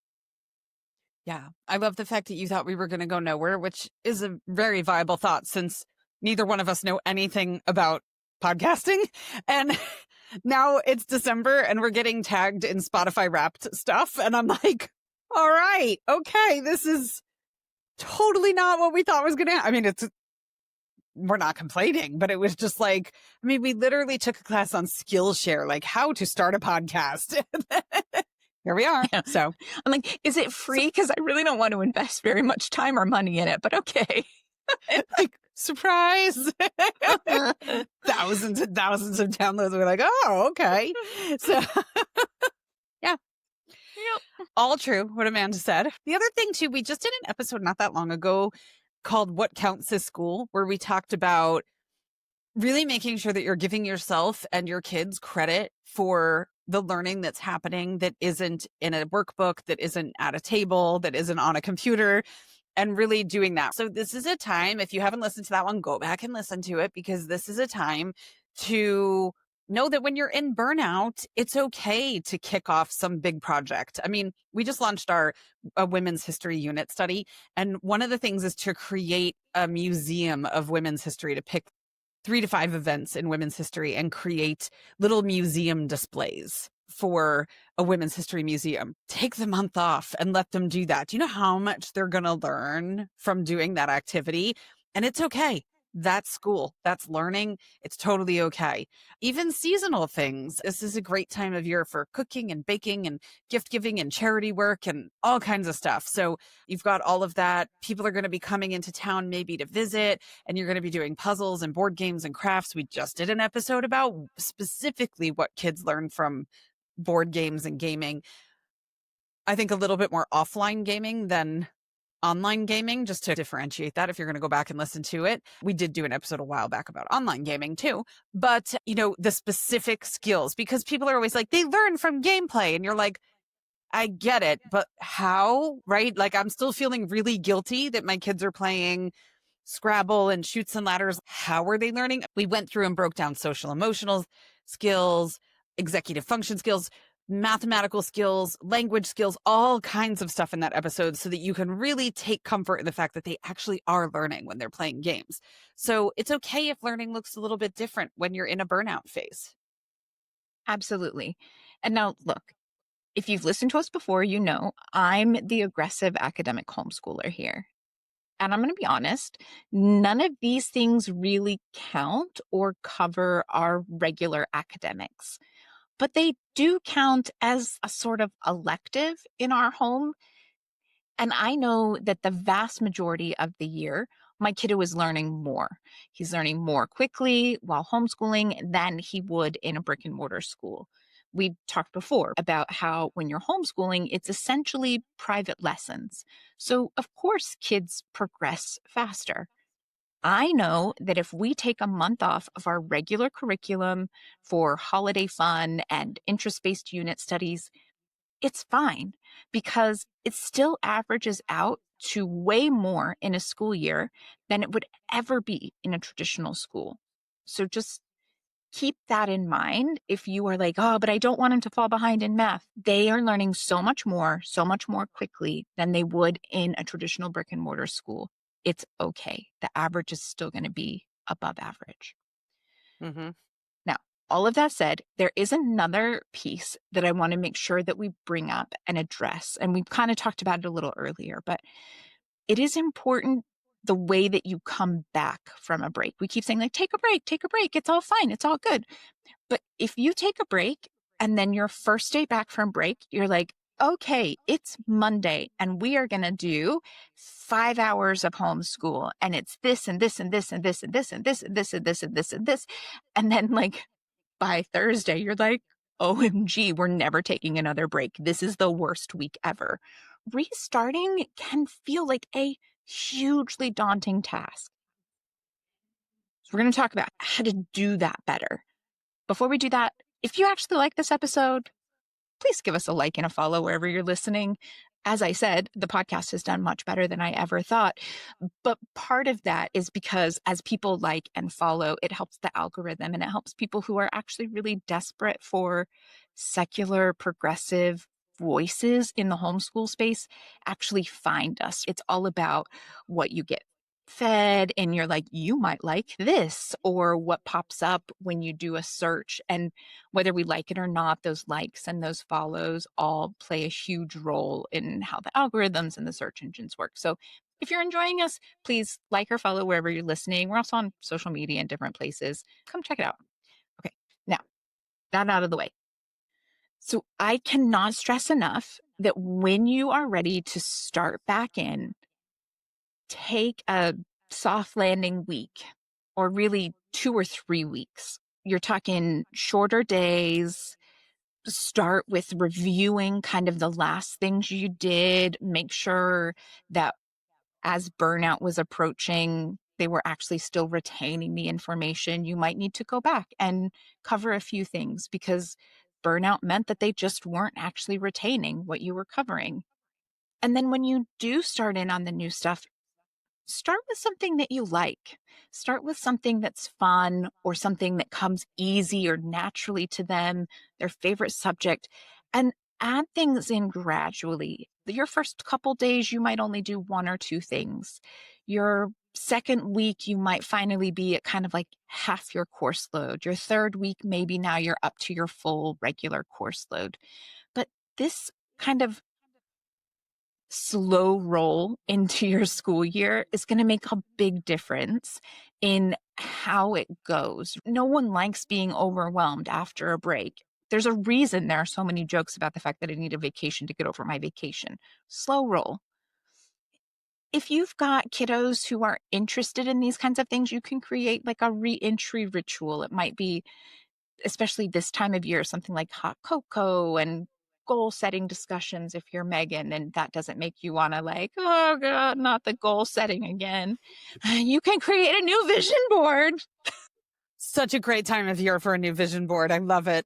B: Yeah. I love the fact that you thought we were going to go nowhere, which is a very viable thought since neither one of us know anything about podcasting. And now it's December and we're getting tagged in Spotify Wrapped stuff. And I'm like, all right, okay, this is totally not what we thought was going to happen. I mean, we're not complaining, but it was just like, I mean, we literally took a class on Skillshare, like how to start a podcast. Here we are.
A: Yeah.
B: So
A: I'm like, is it free? Because I really don't want to invest very much time or money in it, but okay.
B: like, surprise. Thousands and thousands of downloads. We're like, oh, okay. So yeah.
A: Yep.
B: All true, what Amanda said. The other thing too, we just did an episode not that long ago called What Counts as School, where we talked about really making sure that you're giving yourself and your kids credit for the learning that's happening that isn't in a workbook, that isn't at a table, that isn't on a computer, and really doing that. So this is a time, if you haven't listened to that one, go back and listen to it, because this is a time to know that when you're in burnout, it's okay to kick off some big project. I mean, we just launched our women's history unit study. And one of the things is to create a museum of women's history, to pick 3 to 5 events in women's history and create little museum displays for a women's history museum. Take the month off and let them do that. Do you know how much they're going to learn from doing that activity? And it's okay. That's school. That's learning. It's totally okay. Even seasonal things. This is a great time of year for cooking and baking and gift giving and charity work and all kinds of stuff. So you've got all of that. People are going to be coming into town maybe to visit, and you're going to be doing puzzles and board games and crafts. We just did an episode about specifically what kids learn from board games and gaming. I think a little bit more offline gaming than online gaming, just to differentiate that if you're going to go back and listen to it. We did do an episode a while back about online gaming too, but the specific skills, because people are always like, they learn from gameplay. And you're like, I get it, but how, right? Like, I'm still feeling really guilty that my kids are playing Scrabble and Chutes and Ladders. How are they learning? We went through and broke down social emotional skills, executive function skills, mathematical skills, language skills, all kinds of stuff in that episode, so that you can really take comfort in the fact that they actually are learning when they're playing games. So it's okay if learning looks a little bit different when you're in a burnout phase.
A: Absolutely. And now, look, if you've listened to us before, you know I'm the aggressive academic homeschooler here. And I'm going to be honest, none of these things really count or cover our regular academics, but they do count as a sort of elective in our home. And I know that the vast majority of the year, my kiddo is learning more. He's learning more quickly while homeschooling than he would in a brick and mortar school. We talked before about how when you're homeschooling, it's essentially private lessons. So, of course, kids progress faster. I know that if we take a month off of our regular curriculum for holiday fun and interest based unit studies, it's fine because it still averages out to way more in a school year than it would ever be in a traditional school. So just keep that in mind. If you are like, oh, but I don't want him to fall behind in math, they are learning so much more quickly than they would in a traditional brick and mortar school. It's okay. The average is still going to be above average.
B: Mm-hmm.
A: Now, all of that said, there is another piece that I want to make sure that we bring up and address. And we kind of talked about it a little earlier, but it is important the way that you come back from a break. We keep saying, like, take a break, take a break. It's all fine. It's all good. But if you take a break and then your first day back from break, you're like, okay, it's Monday and we are going to do 5 hours of homeschool. And it's this and this and this and this and this and this and this and this and this and this. And then, like, by Thursday, you're like, OMG, we're never taking another break. This is the worst week ever. Restarting can feel like a hugely daunting task. So, we're going to talk about how to do that better. Before we do that, if you actually like this episode, please give us a like and a follow wherever you're listening. As I said, the podcast has done much better than I ever thought. But part of that is because as people like and follow, it helps the algorithm and it helps people who are actually really desperate for secular, progressive voices in the homeschool space actually find us. It's all about what you get fed and you're like, you might like this, or what pops up when you do a search. And whether we like it or not, those likes and those follows all play a huge role in how the algorithms and the search engines work. So if you're enjoying us, please like or follow wherever you're listening. We're also on social media in different places. Come check it out. Okay, now that out of the way. So I cannot stress enough that when you are ready to start back in, take a soft landing week, or really 2 or 3 weeks. You're talking shorter days. Start with reviewing kind of the last things you did. Make sure that as burnout was approaching, they were actually still retaining the information. You might need to go back and cover a few things because burnout meant that they just weren't actually retaining what you were covering. And then when you do start in on the new stuff, start with something that you like. Start with something that's fun or something that comes easy or naturally to them, their favorite subject, and add things in gradually. Your first couple days, you might only do 1 or 2 things. Your second week, you might finally be at kind of like half your course load. Your third week, maybe now you're up to your full regular course load. But this kind of slow roll into your school year is going to make a big difference in how it goes. No one likes being overwhelmed after a break. There's a reason there are so many jokes about the fact that I need a vacation to get over my vacation. Slow roll. If you've got kiddos who are interested in these kinds of things, you can create like a reentry ritual. It might be, especially this time of year, something like hot cocoa and goal setting discussions if you're Meagan and that doesn't make you want to like, oh God, not the goal setting again. You can create a new vision board.
B: Such a great time of year for a new vision board. I love it.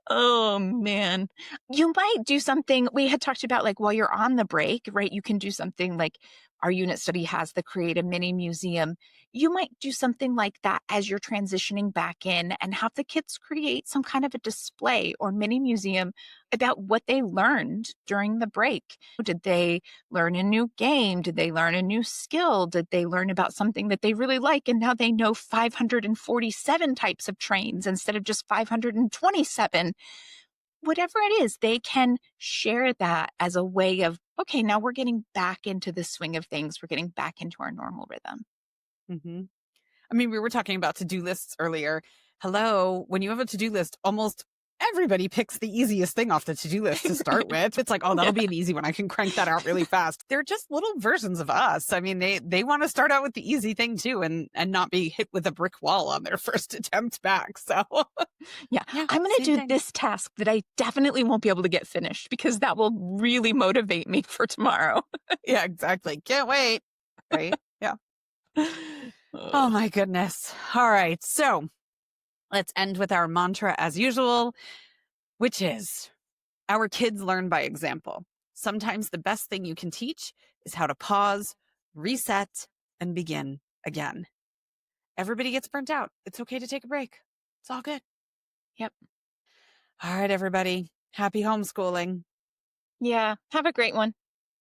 A: Oh man. You might do something we had talked about, like while you're on the break, right? You can do something like our unit study has the create a mini museum. You might do something like that as you're transitioning back in and have the kids create some kind of a display or mini museum about what they learned during the break. Did they learn a new game? Did they learn a new skill? Did they learn about something that they really like and now they know 547 types of trains instead of just 527? Whatever it is, they can share that as a way of, okay, now we're getting back into the swing of things. We're getting back into our normal rhythm.
B: Hmm. I mean, we were talking about to-do lists earlier. Hello, when you have a to-do list, almost everybody picks the easiest thing off the to-do list to start with. It's like, oh, that'll
A: Yeah.
B: be an easy one. I can crank that out really fast. They're just little versions of us. I mean, they want to start out with the easy thing too and not be hit with a brick wall on their first attempt back. So
A: Yeah.
B: yeah,
A: I'm going to
B: same
A: do
B: thing.
A: this task that I definitely won't be able to get finished because that will really motivate me for tomorrow.
B: Yeah, exactly. Can't wait. Right. Yeah. Oh
A: Ugh.
B: my goodness. All right. So let's end with our mantra as usual, which is our kids learn by example. Sometimes the best thing you can teach is how to pause, reset, and begin again. Everybody gets burnt out. It's okay to take a break. It's all good.
A: Yep.
B: All right, everybody. Happy homeschooling.
A: Yeah. Have a great one.